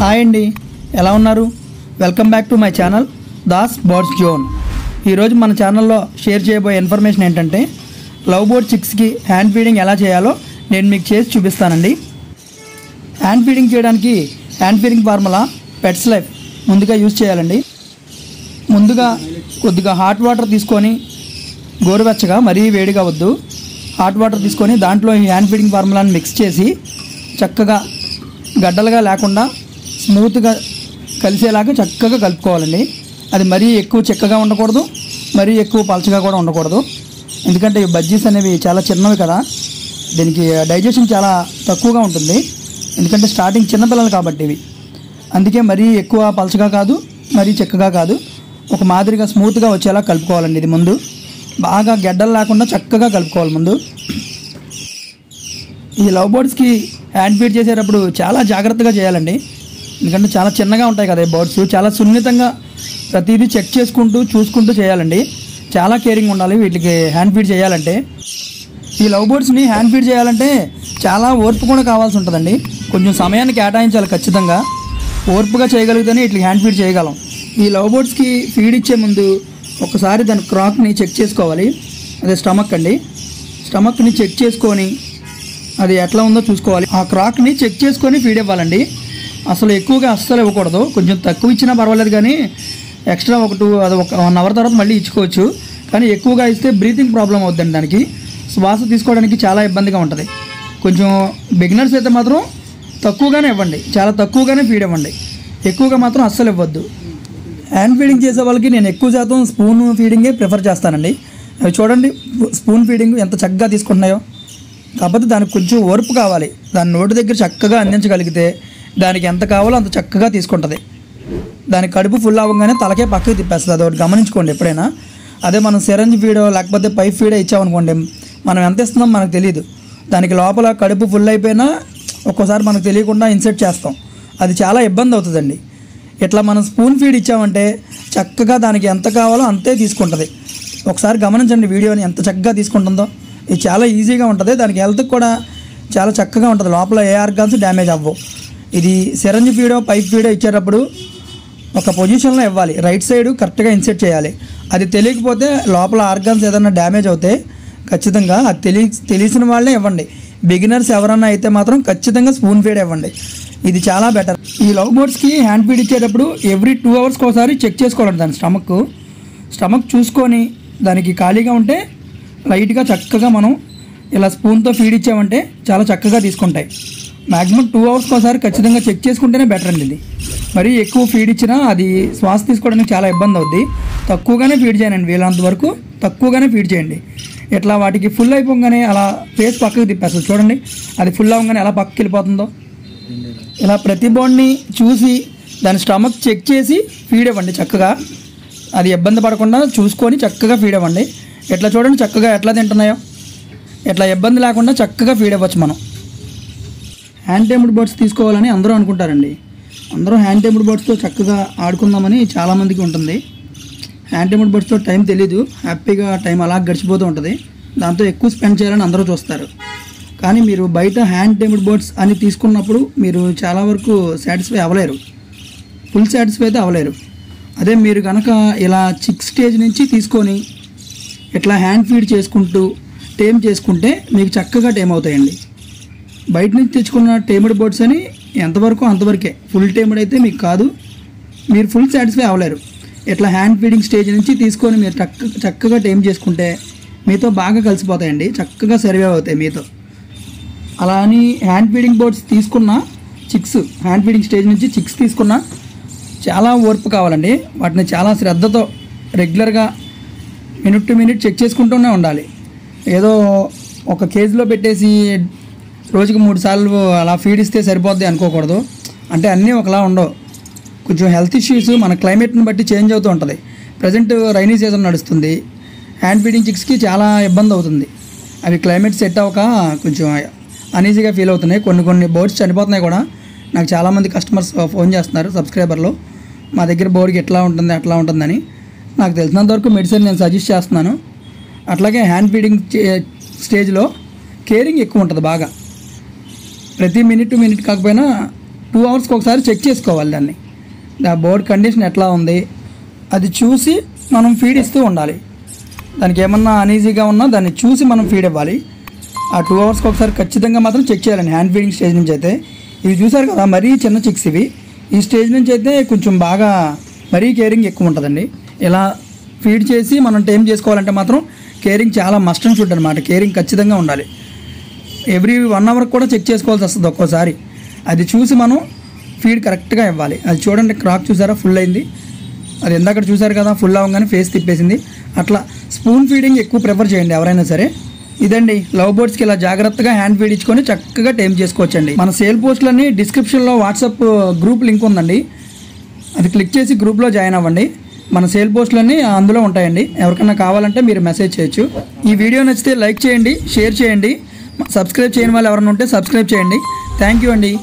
Hi అండి, ఎలా ఉన్నారు? Welcome back to my channel Das birds zone. ఈరోజు మన ఛానల్లో షేర్ చేయబోయే ఇన్ఫర్మేషన్ ఏంటంటే లవ్ బర్డ్ చిక్స్కి హ్యాండ్ ఫీడింగ్ ఎలా చేయాలో నేను మీకు చేసి చూపిస్తానండి. హ్యాండ్ ఫీడింగ్ చేయడానికి hand feeding formula pets life ముందుగా యూజ్ చేయాలండి. ముందుగా కొద్దిగా హాట్ వాటర్ తీసుకొని, గోరువెచ్చగా మరీ వేడిగా వద్దు, హాట్ వాటర్ తీసుకొని దాంట్లో ఈ హ్యాండ్ ఫీడింగ్ ఫార్ములాని మిక్స్ చేసి చక్కగా గడ్డలుగా లేకుండా స్మూత్గా కలిసేలాగా చక్కగా కలుపుకోవాలండి. అది మరీ ఎక్కువ చిక్కగా ఉండకూడదు, మరీ ఎక్కువ పలచగా కూడా ఉండకూడదు. ఎందుకంటే ఈ బజ్జీస్ అనేవి చాలా చిన్నవి కదా, దీనికి డైజెషన్ చాలా తక్కువగా ఉంటుంది. ఎందుకంటే స్టార్టింగ్ చిన్నపిల్లలు కాబట్టి ఇవి, అందుకే మరీ ఎక్కువ పలచగా కాదు, మరీ చిక్కగా కాదు, ఒక మాదిరిగా స్మూత్గా వచ్చేలా కలుపుకోవాలండి. ఇది ముందు బాగా గడ్డలు లేకుండా చక్కగా కలుపుకోవాలి. ముందు ఈ లవ్ బర్డ్స్కి హ్యాండ్ ఫీడ్ చేసేటప్పుడు చాలా జాగ్రత్తగా చేయాలండి. ఎందుకంటే చాలా చిన్నగా ఉంటాయి కదా ఈ బర్డ్స్, చాలా సున్నితంగా ప్రతిదీ చెక్ చేసుకుంటూ చూసుకుంటూ చేయాలండి. చాలా కేరింగ్ ఉండాలి వీటికి హ్యాండ్ ఫీడ్ చేయాలంటే. ఈ లవ్ బర్డ్స్ని హ్యాండ్ ఫీడ్ చేయాలంటే చాలా ఓర్పు కూడా కావాల్సి ఉంటుందండి. కొంచెం సమయాన్ని కేటాయించాలి ఖచ్చితంగా. ఓర్పుగా చేయగలిగితేనే వీటికి హ్యాండ్ ఫీడ్ చేయగలం. ఈ లవ్ బర్డ్స్కి ఫీడ్ ఇచ్చే ముందు ఒకసారి దాని క్రాక్ని చెక్ చేసుకోవాలి. అదే స్టమక్ అండి, స్టమక్ని చెక్ చేసుకొని అది ఎట్లా ఉందో చూసుకోవాలి. ఆ క్రాక్ని చెక్ చేసుకొని ఫీడ్ ఇవ్వాలండి. అసలు ఎక్కువగా అస్సలు ఇవ్వకూడదు. కొంచెం తక్కువ ఇచ్చినా పర్వాలేదు, కానీ ఎక్స్ట్రా ఒక 1 అవర్ తర్వాత మళ్ళీ ఇచ్చుకోవచ్చు. కానీ ఎక్కువగా ఇస్తే బ్రీతింగ్ ప్రాబ్లం అవుతుందండి, దానికి శ్వాస తీసుకోవడానికి చాలా ఇబ్బందిగా ఉంటుంది. కొంచెం బిగినర్స్ అయితే మాత్రం తక్కువగానే ఇవ్వండి, చాలా తక్కువగానే ఫీడ్ ఇవ్వండి, ఎక్కువగా మాత్రం అస్సలు ఇవ్వద్దు. హ్యాండ్ ఫీడింగ్ చేసే వాళ్ళకి నేను ఎక్కువ శాతం స్పూన్ ఫీడింగే ప్రిఫర్ చేస్తానండి. అవి చూడండి, స్పూన్ ఫీడింగ్ ఎంత చక్కగా తీసుకుంటున్నాయో. కాకపోతే దానికి కొంచెం ఓర్పు కావాలి. దాని నోటి దగ్గర చక్కగా అందించగలిగితే దానికి ఎంత కావాలో అంత చక్కగా తీసుకుంటుంది. దాని కడుపు ఫుల్ అవ్వగానే తలకే పక్కకి తిప్పేస్తుంది. అదొకటి గమనించుకోండి ఎప్పుడైనా. అదే మనం సిరంజ్ ఫీడో లేకపోతే పైప్ ఫీడో ఇచ్చామనుకోండి, మనం ఎంత ఇస్తున్నాం మనకు తెలియదు. దానికి లోపల కడుపు ఫుల్ అయిపోయినా ఒక్కోసారి మనకు తెలియకుండా ఇన్సెర్ట్ చేస్తాం. అది చాలా ఇబ్బంది అవుతుందండి. ఇట్లా మనం స్పూన్ ఫీడ్ ఇచ్చామంటే చక్కగా దానికి ఎంత కావాలో అంతే తీసుకుంటుంది. ఒకసారి గమనించండి వీడియోని, ఎంత చక్కగా తీసుకుంటుందో. ఇది చాలా ఈజీగా ఉంటుంది. దానికి హెల్త్కి కూడా చాలా చక్కగా ఉంటుంది. లోపల ఏ ఆర్గాన్స్ డ్యామేజ్ అవ్వవు. ఇది సిరంజ్ ఫీడో పైప్ ఫీడో ఇచ్చేటప్పుడు ఒక పొజిషన్లో ఇవ్వాలి. రైట్ సైడ్ కరెక్ట్గా ఇన్సెట్ చేయాలి. అది తెలియకపోతే లోపల ఆర్గాన్స్ ఏదైనా డ్యామేజ్ అవుతే ఖచ్చితంగా అది తెలిసిన వాళ్ళే ఇవ్వండి. బిగినర్స్ ఎవరన్నా అయితే మాత్రం ఖచ్చితంగా స్పూన్ ఫీడ్ ఇవ్వండి. ఇది చాలా బెటర్. ఈ లవ్ బర్డ్స్కి హ్యాండ్ ఫీడ్ ఇచ్చేటప్పుడు ఎవ్రీ 2 అవర్స్కి ఒకసారి చెక్ చేసుకోవాలండి. దాని స్టమక్ చూసుకొని దానికి ఖాళీగా ఉంటే లైట్గా చక్కగా మనం ఇలా స్పూన్తో ఫీడ్ ఇచ్చామంటే చాలా చక్కగా తీసుకుంటాయి. మ్యాక్సిమం 2 అవర్స్కి ఒకసారి ఖచ్చితంగా చెక్ చేసుకుంటేనే బెటర్ అండి. ఇది మరీ ఎక్కువ ఫీడ్ ఇచ్చినా అది శ్వాస తీసుకోవడానికి చాలా ఇబ్బంది అవుద్ది. తక్కువగానే ఫీడ్ చేయండి, వీళ్ళంత వరకు తక్కువగానే ఫీడ్ చేయండి. ఇట్లా వాటికి ఫుల్ అయిపోగానే అలా ఫేస్ పక్కకి తిప్పేస్తుంది. చూడండి, అది ఫుల్ అవ్వగానే ఎలా పక్కకి వెళ్ళిపోతుందో. ఇలా ప్రతి బోర్డ్ని చూసి దాని స్టమక్ చెక్ చేసి ఫీడ్ ఇవ్వండి. చక్కగా అది ఇబ్బంది పడకుండా చూసుకొని చక్కగా ఫీడ్ ఇవ్వండి. ఎట్లా చూడండి చక్కగా ఎట్లా తింటున్నాయో. ఎట్లా ఇబ్బంది లేకుండా చక్కగా ఫీడ్ ఇవ్వచ్చు మనం. హ్యాండ్ టైమ్డ్ బర్డ్స్ తీసుకోవాలని అందరూ అనుకుంటారండి. అందరూ హ్యాండ్ టైమ్డ్ బర్డ్స్తో చక్కగా ఆడుకుందామని చాలామందికి ఉంటుంది. హ్యాండ్ టైమ్డ్ బర్డ్స్తో టైం తెలీదు, హ్యాపీగా టైం అలా గడిచిపోతూ ఉంటుంది. దాంతో ఎక్కువ స్పెండ్ చేయాలని అందరూ చూస్తారు. కానీ మీరు బయట హ్యాండ్ టైమ్డ్ బర్డ్స్ అని తీసుకున్నప్పుడు మీరు చాలా వరకు సాటిస్ఫై అవ్వలేరు, ఫుల్ సాటిస్ఫై అయితే అవ్వలేరు. అదే మీరు కనుక ఇలా చిక్ స్టేజ్ నుంచి తీసుకొని ఇట్లా హ్యాండ్ ఫీడ్ చేసుకుంటూ టేమ్ చేసుకుంటే మీకు చక్కగా టేమ్ అవుతాయండి. బయట నుంచి తెచ్చుకున్న టేమ్డ్ బర్డ్స్ అని ఎంతవరకు అంతవరకే, ఫుల్ టేమ్డ్ అయితే మీకు కాదు, మీరు ఫుల్ సాటిస్ఫై అవ్వలేరు. ఇట్లా హ్యాండ్ ఫీడింగ్ స్టేజ్ నుంచి తీసుకొని మీరు చక్కగా టేమ్ చేసుకుంటే మీతో బాగా కలిసిపోతాయండి, చక్కగా సర్వే అవుతాయి మీతో. అలా అని హ్యాండ్ ఫీడింగ్ బర్డ్స్ తీసుకున్న చిక్స్, హ్యాండ్ ఫీడింగ్ స్టేజ్ నుంచి చిక్స్ తీసుకున్న చాలా ఓర్పు కావాలండి. వాటిని చాలా శ్రద్ధతో రెగ్యులర్గా మినిట్ టు మినిట్ చెక్ చేసుకుంటూనే ఉండాలి. ఏదో ఒక కేజీలో పెట్టేసి రోజుకి 3 సార్లు అలా ఫీడ్ ఇస్తే సరిపోద్ది అనుకోకూడదు. అంటే అన్నీ ఒకలా ఉండవు. కొంచెం హెల్త్ ఇష్యూస్ మన క్లైమేట్ని బట్టి చేంజ్ అవుతూ ఉంటుంది. ప్రజెంట్ రైనీ సీజన్ నడుస్తుంది. హ్యాండ్ ఫీడింగ్ చిక్స్కి చాలా ఇబ్బంది అవుతుంది. అవి క్లైమేట్ సెట్ అవ్వక కొంచెం అనీజీగా ఫీల్ అవుతున్నాయి. కొన్ని బర్డ్స్ చనిపోతున్నాయి కూడా. నాకు చాలామంది కస్టమర్స్ ఫోన్ చేస్తున్నారు, సబ్స్క్రైబర్లు, మా దగ్గర బోర్డ్కి ఎట్లా ఉంటుంది అట్లా ఉంటుందని. నాకు తెలిసినంత వరకు మెడిసిన్ నేను సజెస్ట్ చేస్తున్నాను. అట్లాగే హ్యాండ్ ఫీడింగ్ స్టేజ్లో కేరింగ్ ఎక్కువ ఉంటుంది బాగా. ప్రతి మినిట్ టు మినిట్ కాకపోయినా 2 అవర్స్కి ఒకసారి చెక్ చేసుకోవాలి దాన్ని, ఆ బోర్డ్ కండిషన్ ఎట్లా ఉంది అది చూసి మనం ఫీడ్ ఇస్తూ ఉండాలి. దానికి ఏమన్నా అనీజీగా ఉన్నా దాన్ని చూసి మనం ఫీడ్ ఇవ్వాలి. ఆ 2 అవర్స్కి ఒకసారి ఖచ్చితంగా మాత్రం చెక్ చేయాలండి. హ్యాండ్ ఫీడింగ్ స్టేజ్ నుంచి అయితే ఇవి చూసారు కదా, మరీ చిన్న చిక్స్ ఇవి. ఈ స్టేజ్ నుంచి అయితే కొంచెం బాగా మరీ కేరింగ్ ఎక్కువ ఉంటుందండి. ఇలా ఫీడ్ చేసి మనం టైం చేసుకోవాలంటే మాత్రం కేరింగ్ చాలా మస్ట్ అండ్ షుడ్ అనమాట. కేరింగ్ ఖచ్చితంగా ఉండాలి. ఎవ్రీ 1 అవర్ కూడా చెక్ చేసుకోవాల్సి వస్తుంది ఒక్కోసారి. అది చూసి మనం ఫీడ్ కరెక్ట్గా ఇవ్వాలి. అది చూడండి, క్రాక్ చూసారా ఫుల్ అయింది. అది ఎందాక చూసారు కదా, ఫుల్ అవ్వగానే ఫేస్ తిప్పేసింది. అట్లా స్పూన్ ఫీడింగ్ ఎక్కువ ప్రిఫర్ చేయండి ఎవరైనా సరే. ఇదండి లవ్ బర్డ్స్కి ఇలా జాగ్రత్తగా హ్యాండ్ ఫీడ్ ఇచ్చుకొని చక్కగా టైం చేసుకోవచ్చండి. మన సేల్ పోస్టులన్నీ డిస్క్రిప్షన్లో వాట్సాప్ గ్రూప్ లింక్ ఉందండి, అది క్లిక్ చేసి గ్రూప్లో జాయిన్ అవ్వండి. మన సేల్ పోస్టులన్నీ అందులో ఉంటాయండి. ఎవరికైనా కావాలంటే మీరు మెసేజ్ చేయొచ్చు. ఈ వీడియో నచ్చితే లైక్ చేయండి, షేర్ చేయండి. సబ్స్క్రైబ్ చేయని వాళ్ళు ఎవరైనా ఉంటే సబ్స్క్రైబ్ చేయండి. థ్యాంక్ యూ అండి.